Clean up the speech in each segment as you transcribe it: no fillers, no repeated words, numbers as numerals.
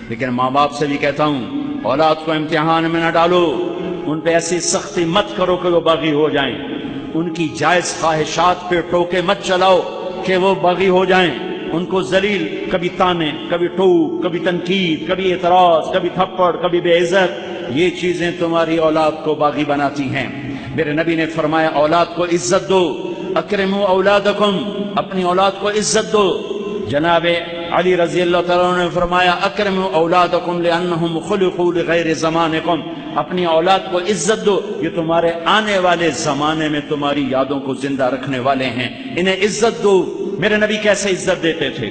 لیکن ماں باپ سے بھی کہتا ہوں اولاد کو امتحان میں نہ ڈالو، ان پہ ایسی سختی مت کرو کہ وہ باغی ہو جائیں، ان کی جائز خواہشات پہ ٹوکے مت چلاؤ کہ وہ باغی ہو جائیں، ان کو ذلیل، کبھی تانے، کبھی ٹوک، کبھی تنقید، کبھی اعتراض، کبھی تھپڑ، کبھی بے عزت، یہ چیزیں تمہاری اولاد کو باغی بناتی ہیں۔ میرے نبی نے فرمایا اولاد کو عزت دو، اکرموا اولادکم، اپنی اولاد کو عزت دو۔ جناب علی رضی اللہ تعالیٰ عنہ نے فرمایا اکرموا اولادکم لانہم خلقوا لغیر زمانکم، اپنی اولاد کو عزت دو، یہ تمہارے آنے والے زمانے میں تمہاری یادوں کو زندہ رکھنے والے ہیں، انہیں عزت دو۔ میرے نبی کیسے عزت دیتے تھے؟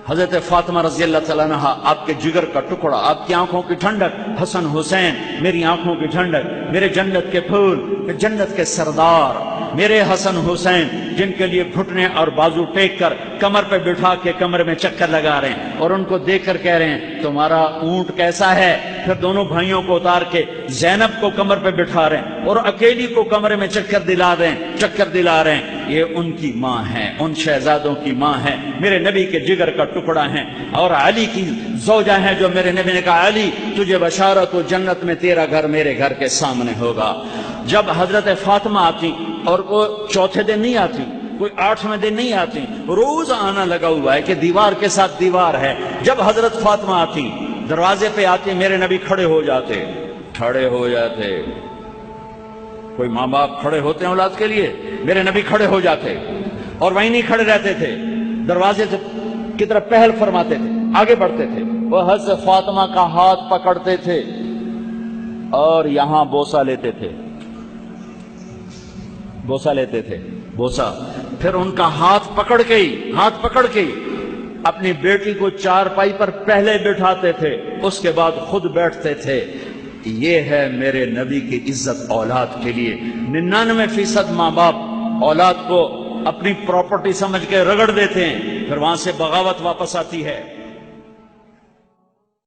حضرت فاطمہ رضی اللہ تعالیٰ عنہ آپ کے جگر کا ٹکڑا، آپ کی آنکھوں کی ٹھنڈک، حسن حسین میری آنکھوں کی ٹھنڈک، میرے جنت کے پھول، جنت کے سردار، میرے حسن حسین جن کے لیے گھٹنے اور بازو ٹیک کر کمر پہ بٹھا کے کمر میں چکر لگا رہے ہیں، اور ان کو دیکھ کر کہہ رہے ہیں تمہارا اونٹ کیسا ہے؟ پھر دونوں بھائیوں کو اتار کے زینب کو کمر پہ بٹھا رہے ہیں اور اکیلی کو کمرے میں چکر دلا رہے ہیں۔ یہ ان کی ماں ہے، ان شہزادوں کی ماں ہے، میرے نبی کے جگر کا ٹکڑا ہیں، اور علی کی زوجہ ہیں جو میرے نبی نے کہا علی تجھے بشارت و جنت میں تیرا گھر میرے گھر کے سامنے ہوگا۔ جب حضرت فاطمہ آتی اور وہ چوتھے دن نہیں آتی، کوئی 8ویں دن نہیں آتی، روز آنا لگا ہوا ہے کہ دیوار کے ساتھ دیوار ہے، جب حضرت فاطمہ آتی دروازے پہ آتی میرے نبی کھڑے ہو جاتے۔ کوئی ماں باپ کھڑے ہوتے ہیں اولاد کے لیے، میرے نبی کھڑے ہو جاتے اور وہیں نہیں کھڑے رہتے تھے، دروازے کی طرف پہل فرماتے تھے، آگے بڑھتے تھے، وہ حضرت فاطمہ کا ہاتھ پکڑتے تھے اور یہاں بوسہ لیتے تھے، بوسہ، پھر ان کا ہاتھ پکڑ کے اپنی بیٹی کو چارپائی پر پہلے بٹھاتے تھے، اس کے بعد خود بیٹھتے تھے۔ یہ ہے میرے نبی کی عزت اولاد کے لیے۔ 99% ماں باپ اولاد کو اپنی پراپرٹی سمجھ کے رگڑ دیتے ہیں، پھر وہاں سے بغاوت واپس آتی ہے۔